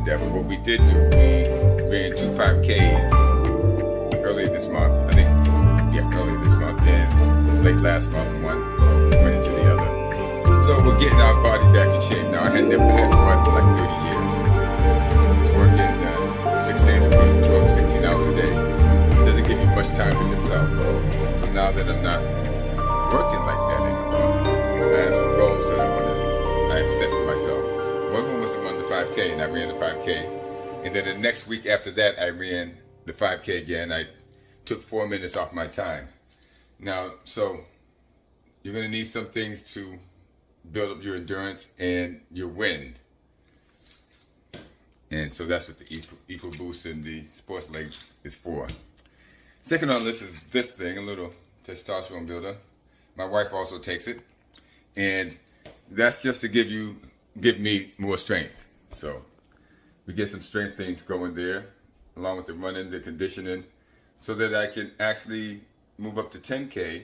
endeavor. What we did do, we ran 2 5Ks earlier this month. I think, earlier this month, and late last month, one went into the other. So we're getting our body back in shape now. I had never had to run for like 30 years. I was working 6 days a week, 12 to 16 hours a day. It doesn't give you much time for yourself. So now that I'm not working like that anymore, I have some goals that I have set for myself. One of them was to run the 5K, and I ran the 5K. And then the next week after that, I ran the 5K again. I took 4 minutes off my time. Now, so you're going to need some things to build up your endurance and your wind. And so that's what the Equal Boost and the Sports Leg is for. Second on the list is this thing, a little testosterone builder. My wife also takes it. And that's just to give me more strength. So we get some strength things going there, along with the running, the conditioning, so that I can actually move up to 10K,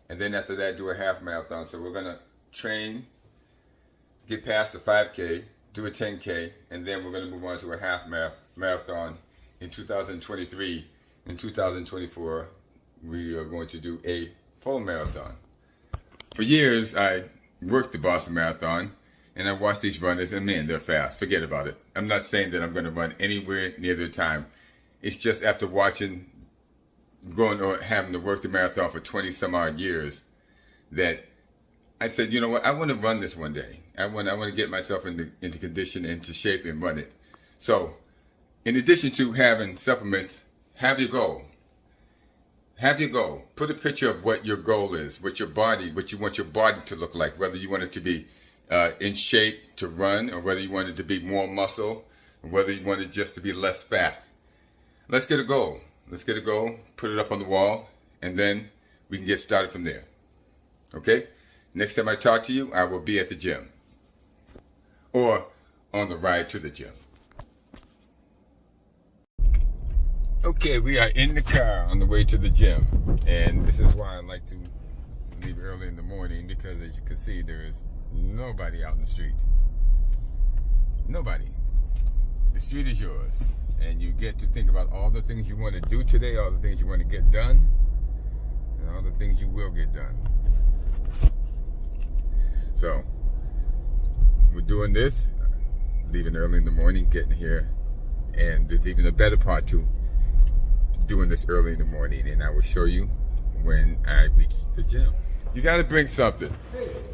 and then after that do a half marathon. So we're gonna train, get past the 5K, do a 10K, and then we're gonna move on to a half marathon in 2023. In 2024, we are going to do a full marathon. For years, I worked the Boston Marathon, and I watched these runners, and man, they're fast. Forget about it. I'm not saying that I'm going to run anywhere near their time. It's just after watching, going or having to work the marathon for 20 some odd years, that I said, you know what, I want to run this one day. I want to get myself into condition, into shape, and run it. So, in addition to having supplements, have your goal. Have your goal. Put a picture of what your goal is, what you want your body to look like, whether you want it to be in shape to run, or whether you want it to be more muscle, or whether you want it just to be less fat. Let's get a goal. Let's get a goal, put it up on the wall, and then we can get started from there. Okay? Next time I talk to you, I will be at the gym, or on the ride to the gym. Okay, we are in the car on the way to the gym, and this is why I like to leave early in the morning, because as you can see, there is nobody out in the street. Nobody. The street is yours, and you get to think about all the things you want to do today, all the things you want to get done, and all the things you will get done. So, we're doing this, leaving early in the morning, getting here, and there's even a better part to doing this early in the morning, and I will show you when I reach the gym. You got to bring something,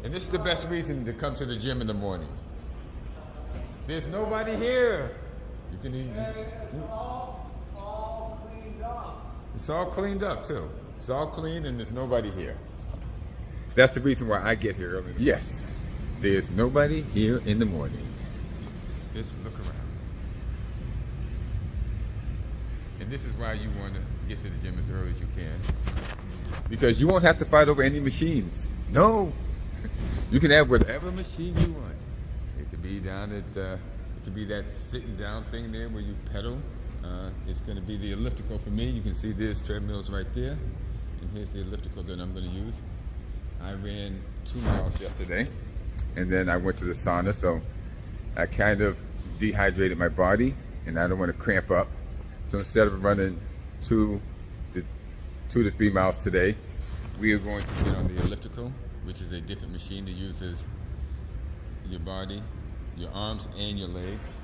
and this is the best reason to come to the gym in the morning. There's nobody here. You can even. It's all cleaned up. It's all cleaned up too. It's all clean, and there's nobody here. That's the reason why I get here early. Yes, there's nobody here in the morning. Just look around. And this is why you want to get to the gym as early as you can, because you won't have to fight over any machines. No, you can have whatever machine you want. It could be down at, it could be that sitting down thing there where you pedal. It's going to be the elliptical for me. You can see there's treadmills right there, and here's the elliptical that I'm going to use. I ran 2 miles yesterday, and then I went to the sauna, so I kind of dehydrated my body, and I don't want to cramp up. So instead of running 2 to 3 miles today, we are going to get on the elliptical, which is a different machine that uses your body, your arms, and your legs.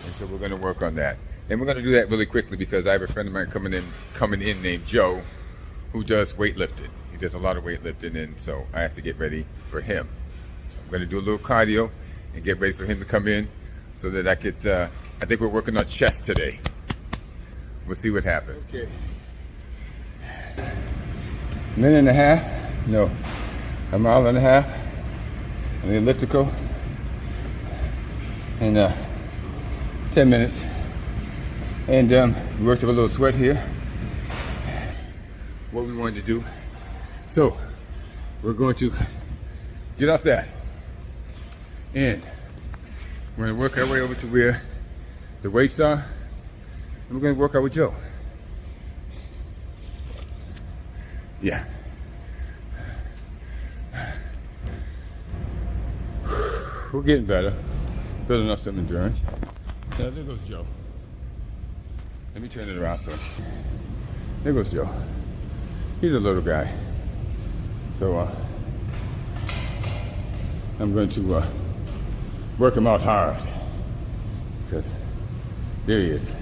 And so we're going to work on that. And we're going to do that really quickly, because I have a friend of mine coming in named Joe, who does weightlifting. He does a lot of weightlifting, and so I have to get ready for him. So I'm going to do a little cardio and get ready for him to come in, so that I could, I think we're working on chest today. We'll see what happens. Okay. A minute and a half, no, a mile and a half on the elliptical, and 10 minutes. And we worked up a little sweat here. What we wanted to do. So we're going to get off that, and we're going to work our way over to where the weights are, and we're going to work out with Joe. Yeah. We're getting better, building up some endurance. Now, there goes Joe. Let me turn it around, so. There goes Joe. He's a little guy. So, I'm going to work him out hard. Because there he is.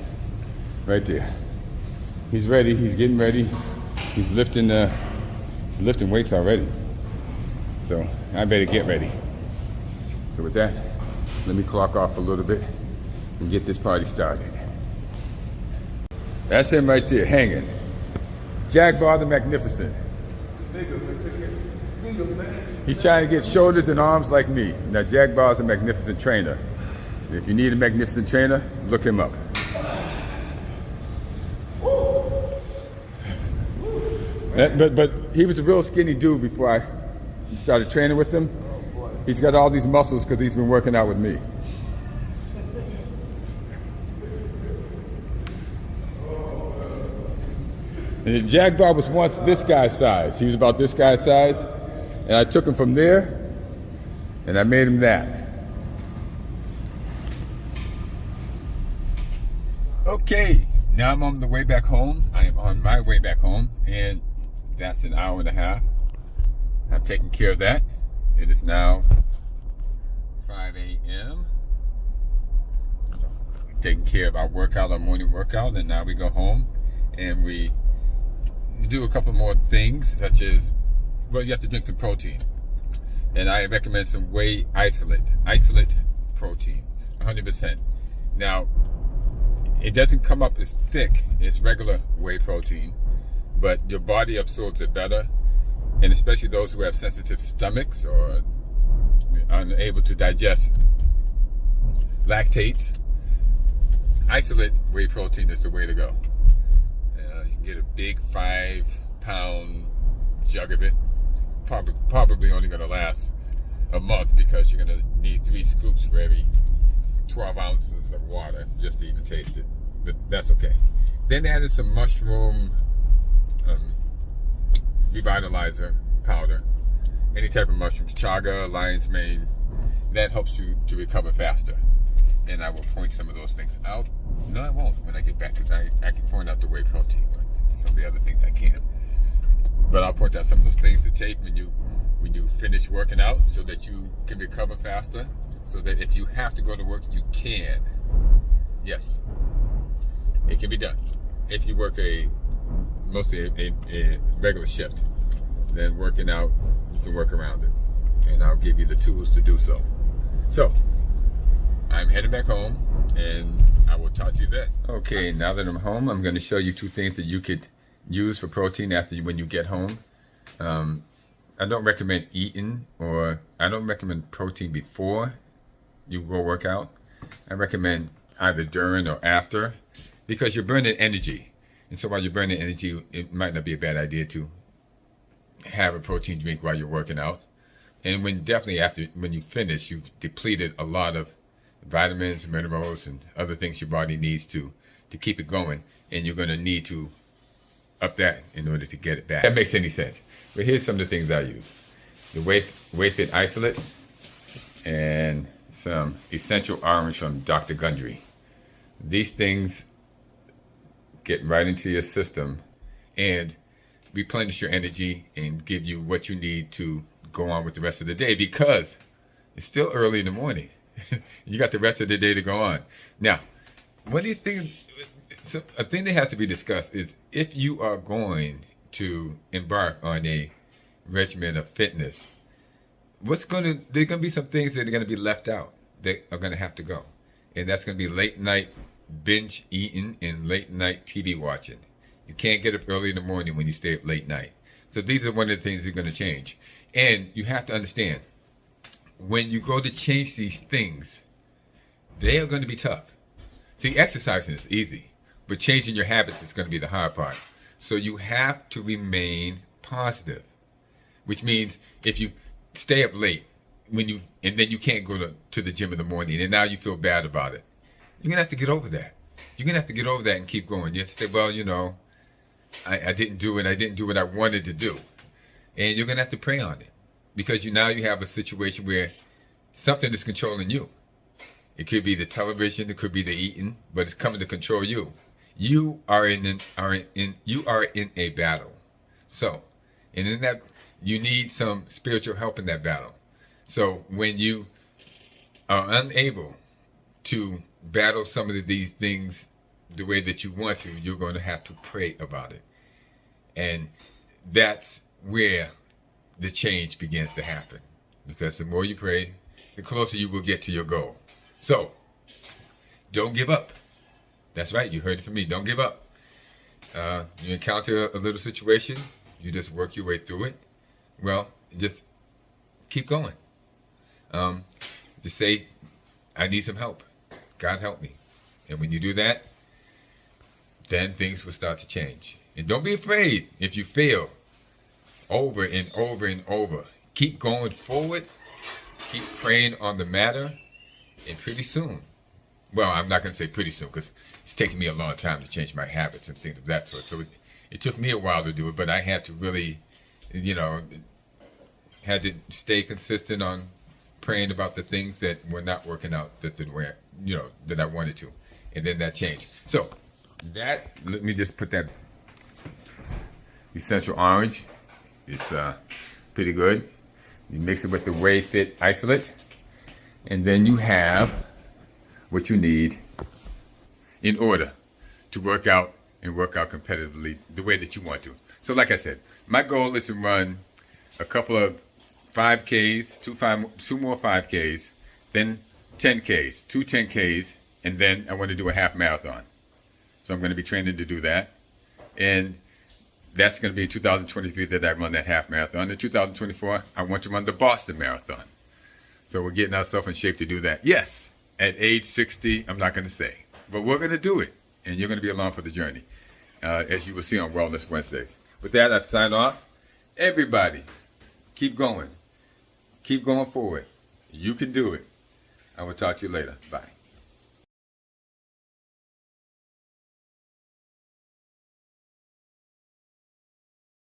Right there. He's ready. He's getting ready. He's lifting weights already. So, I better get ready. So with that, let me clock off a little bit and get this party started. That's him right there, hanging. Jaguar the Magnificent. He's trying to get shoulders and arms like me. Now, Jaguar's a magnificent trainer. If you need a magnificent trainer, look him up. But he was a real skinny dude before I started training with him. He's got all these muscles because he's been working out with me. And the Jaguar was once this guy's size. He was about this guy's size. And I took him from there and I made him that. Okay, now I'm on the way back home. I am on my way back home, and that's an hour and a half. I've taken care of that. It is now 5 a.m. So we've taken care of our workout, our morning workout, and now we go home and we do a couple more things, such as, well, you have to drink some protein. And I recommend some whey isolate protein, 100%. Now, it doesn't come up as thick as regular whey protein, but your body absorbs it better. And especially those who have sensitive stomachs or unable to digest lactates, isolate whey protein is the way to go. You can get a big 5-pound jug of it. Probably only going to last a month because you're going to need 3 scoops for every 12 ounces of water just to even taste it. But that's okay. Then added some mushroom revitalizer powder. Any type of mushrooms, chaga, lion's mane, that helps you to recover faster. And I will point some of those things out. No, I won't when I get back, because I can point out the whey protein, but some of the other things I can't. But I'll point out some of those things to take when you finish working out, so that you can recover faster, so that if you have to go to work, you can. Yes, it can be done. If you work mostly a regular shift, then working out, you can work around it. And I'll give you the tools to do so. So, I'm heading back home, and I will talk to you then. Okay, now that I'm home, I'm going to show you 2 things that you could use for protein when you get home. I don't recommend eating, or I don't recommend protein before you go work out. I recommend either during or after, because you're burning energy. And so while you're burning energy, it might not be a bad idea to have a protein drink while you're working out. And when you finish, you've depleted a lot of vitamins, minerals, and other things your body needs to keep it going. And you're going to need to up that in order to get it back. That makes any sense. But here's some of the things I use. The WayFit Isolate and some Essential Orange from Dr. Gundry. These things get right into your system and replenish your energy and give you what you need to go on with the rest of the day, because it's still early in the morning. You got the rest of the day to go on. Now, one of these things, a thing that has to be discussed is if you are going to embark on a regimen of fitness, there's going to be some things that are going to be left out that are going to have to go. And that's going to be late night binge eating and late night TV watching. You can't get up early in the morning when you stay up late night. So these are one of the things that are going to change. And you have to understand, when you go to change these things, they are going to be tough. See, exercising is easy, but changing your habits is going to be the hard part. So you have to remain positive, which means if you stay up late and then you can't go to the gym in the morning, and now you feel bad about it, you're going to have to get over that. You're going to have to get over that and keep going. You have to say, well, I didn't do it. I didn't do what I wanted to do. And you're going to have to pray on it, because now you have a situation where something is controlling you. It could be the television. It could be the eating, but it's coming to control you. You are in a battle. So, and in that, you need some spiritual help in that battle. So when you are unable to battle some of these things the way that you want to, you're going to have to pray about it. And that's where the change begins to happen. Because the more you pray, the closer you will get to your goal. So, don't give up. That's right, you heard it from me. Don't give up. You encounter a little situation, you just work your way through it. Well, just keep going. Just say, I need some help. God help me. And when you do that, then things will start to change. And don't be afraid if you fail over and over and over. Keep going forward. Keep praying on the matter. And pretty soon, well, I'm not going to say pretty soon because it's taken me a long time to change my habits and things of that sort. So it took me a while to do it, but I had to really, had to stay consistent on praying about the things that were not working out that I wanted to. And then that changed. So let me just put that essential orange. It's pretty good. You mix it with the WayFit isolate. And then you have what you need in order to work out and work out competitively the way that you want to. So like I said, my goal is to run a couple of 5Ks, two more 5Ks, then 10Ks, two 10Ks, and then I want to do a half marathon. So I'm going to be training to do that. And that's going to be in 2023 that I run that half marathon. In 2024, I want to run the Boston Marathon. So we're getting ourselves in shape to do that. Yes, at age 60, I'm not going to say. But we're going to do it. And you're going to be along for the journey, as you will see on Wellness Wednesdays. With that, I've signed off. Everybody, keep going. Keep going forward. You can do it. I will talk to you later. Bye.